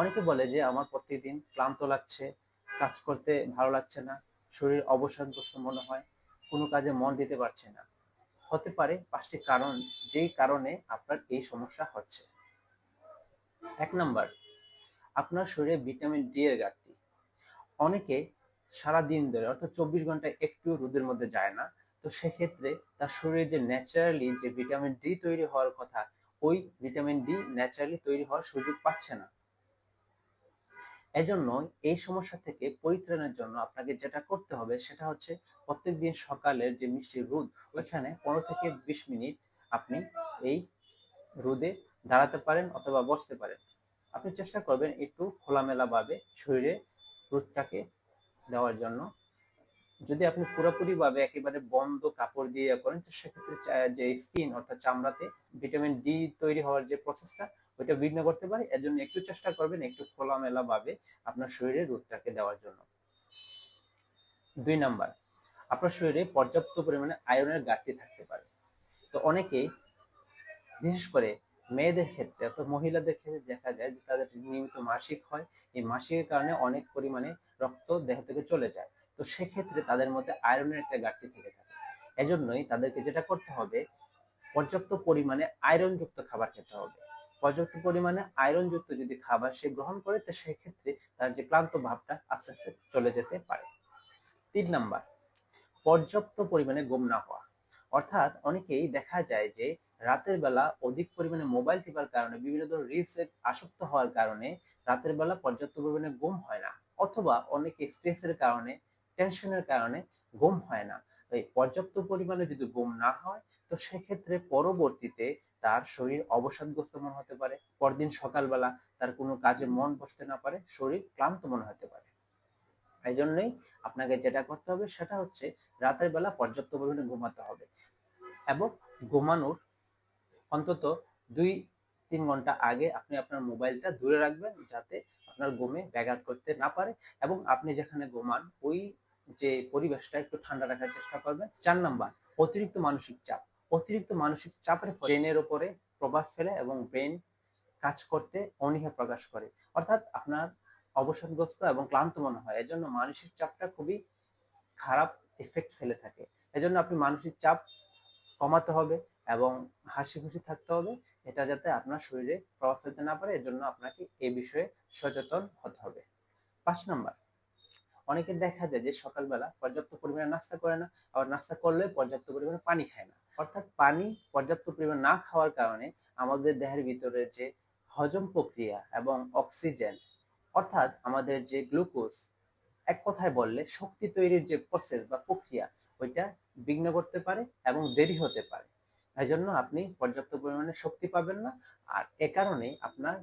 অনেকে বলে যে আমার প্রত্যেকদিন ক্লান্ত লাগছে, কাজ করতে ভালো লাগছে না, শরীর অবসাদগ্রস্ত মনে হয়, কোনো কাজে মন দিতে পারছে না। হতে পারে 5টি কারণ, যেই কারণে আপনার এই সমস্যা হচ্ছে। 1 নাম্বার, আপনার শরীরে ভিটামিন ডি এর ঘাটতি। অনেকে সারাদিন ধরে অর্থাৎ 24 ঘন্টায় একটু রোদের মধ্যে যায় না। তো সেক্ষেত্রে তার শরীরে যে ন্যাচারালি যে ভিটামিন ডি তৈরি হওয়ার কথা, ওই ভিটামিন ডি ন্যাচারালি তৈরি হওয়ার সুযোগ পাচ্ছে না। এজন্য এই সমস্যা থেকে পরিত্রাণের জন্য আপনাকে যেটা করতে হবে সেটা হচ্ছে প্রত্যেকদিন সকালের যে মিষ্টি রোদ, ওইখানে 15 থেকে 20 মিনিট আপনি এই রোদে দাঁড়াতে পারেন অথবা বসতে পারেন। আপনি চেষ্টা করবেন একটু খোলামেলা ভাবে শরীরে রোদটাকে দেওয়ার জন্য। যদি আপনি পুরোপুরি ভাবে একেবারে বন্ধ কাপড় দিয়ে করেন, তো সেক্ষেত্রে যে স্কিন অর্থাৎ চামড়াতে ভিটামিন ডি তৈরি হওয়ার যে প্রসেসটা, ওইটা বিঘ্ন করতে পারে। এর জন্য একটু চেষ্টা করবেন একটু খোলামেলা ভাবে আপনার শরীরে রোদটাকে দেওয়ার জন্য। 2 নাম্বার, আপনার শরীরে পর্যাপ্ত পরিমাণে আয়রনের ঘাটতি থাকতে পারে। তো অনেকেই, বিশেষ করে মেয়েদের ক্ষেত্রে অর্থাৎ মহিলাদের ক্ষেত্রে দেখা যায় যে তাদের নিয়মিত মাসিক হয়। এই মাসিকের কারণে অনেক পরিমাণে রক্ত দেহ থেকে চলে যায়। তো সেক্ষেত্রে তাদের মধ্যে আয়রনের একটা ঘাটতি থেকে থাকে। এজন্যই তাদেরকে যেটা করতে হবে, পর্যাপ্ত পরিমাণে আয়রন যুক্ত খাবার খেতে হবে। পর্যাপ্ত পরিমাণে আয়রন যুক্ত যদি খাবার সে গ্রহণ করে, তো সেক্ষেত্রে তার যে ক্লান্ত ভাবটা আস্তে আস্তে চলে যেতে পারে। 3 নাম্বার, পর্যাপ্ত পরিমাণে ঘুম না হওয়া। অর্থাৎ অনেকেই দেখা যায় যে রাতের বেলা অধিক পরিমাণে মোবাইল টিপার কারণে, বিভিন্ন ধরনের রিলসে আসক্ত হওয়ার কারণে রাতের বেলা পর্যাপ্ত পরিমাণে ঘুম হয় না, অথবা অনেকে স্ট্রেসের কারণে, টেনশনের কারণে ঘুম হয় না। এই পর্যাপ্ত পরিমাণে যদি ঘুম না হয়, তো সেক্ষেত্রে পরবর্তীতে তার শরীর অবসাদগ্রস্ত মনে হতে পারে, পরদিন সকালবেলা তার কোনো কাজে মন বসতে না পারে, শরীর ক্লান্ত মনে হতে পারে। এই জন্যই আপনাকে যেটা করতে হবে সেটা হচ্ছে রাতের বেলা পর্যাপ্ত পরিমাণে ঘুমাতে হবে, এবং ঘুমানোর অন্তত 2-3 ঘন্টা আগে আপনি আপনার মোবাইলটা দূরে রাখবেন, যাতে আপনার ঘুমে ব্যাঘাত করতে না পারে, এবং আপনি যেখানে ঘুমান ওই যে পরিবেশটা একটু ঠান্ডা রাখার চেষ্টা করবেন। 4 নাম্বার, অতিরিক্ত মানসিক চাপ। অতিরিক্ত মানসিক চাপের ফলে ব্রেনের উপরে প্রভাব ফেলে এবং ব্রেন কাজ করতে অনীহা প্রকাশ করে, অর্থাৎ আপনার অবসাদগ্রস্ত এবং ক্লান্ত মনে হয়। এজন্য মানসিক চাপটা খুবই খারাপ ইফেক্ট ফেলে থাকে। এজন্য আপনি মানসিক চাপ কমাতে হবে এবং হাসি খুশি থাকতে হবে। এটা যাতে আপনার শরীরে প্রভাব ফেলতে না পারে, এজন্য আপনাকে এই বিষয়ে সচেতন হতে হবে। 5 নাম্বার, অনেকে দেখা যায় যে সকালবেলা পর্যাপ্ত পরিমাণে নাস্তা করে না, আবার নাস্তা করলে পর্যাপ্ত পরিমাণে পানি খায় না। অর্থাৎ পানি পর্যাপ্ত পরিমাণ না খাওয়ার কারণে আমাদের দেহের ভিতরে যে হজম প্রক্রিয়া এবং অক্সিজেন, অর্থাৎ আমাদের যে গ্লুকোজ, এক কথায় বললে শক্তি তৈরির যে প্রসেস বা প্রক্রিয়া, ওইটা বিঘ্ন করতে পারে এবং দেরি হতে পারে। এজন্য আপনি পর্যাপ্ত পরিমাণে শক্তি পাবেন না, আর এ কারণে আপনার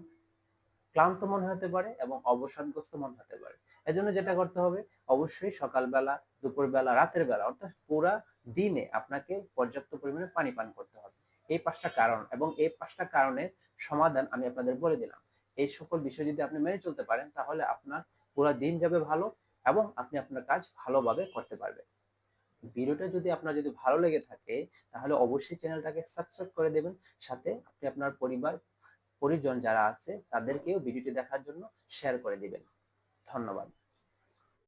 ক্লান্ত মনে হতে পারে এবং অবসাদগ্রস্ত মনে হতে পারে। এজন্য যেটা করতে হবে, অবশ্যই সকালবেলা, দুপুরবেলা, রাতের বেলা, অর্থাৎ পুরা দিনে আপনাকে পর্যাপ্ত পরিমাণে পানি পান করতে হবে। এই 5টা কারণ, এবং এই 5টা কারণের সমাধান আমি আপনাদের বলে দিলাম। এই সকল বিষয় যদি আপনি মেনে চলতে পারেন, তাহলে আপনার পুরা দিন যাবে ভালো, এবং আপনি আপনার কাজ ভালোভাবে করতে পারবেন। ভিডিওটা যদি আপনার ভালো লেগে থাকে, তাহলে অবশ্যই চ্যানেলটাকে সাবস্ক্রাইব করে দেবেন। সাথে আপনি আপনার পরিবার পরিজন যারা আছে তাদেরকেও ভিডিওটি দেখার জন্য শেয়ার করে দিবেন। ধন্যবাদ।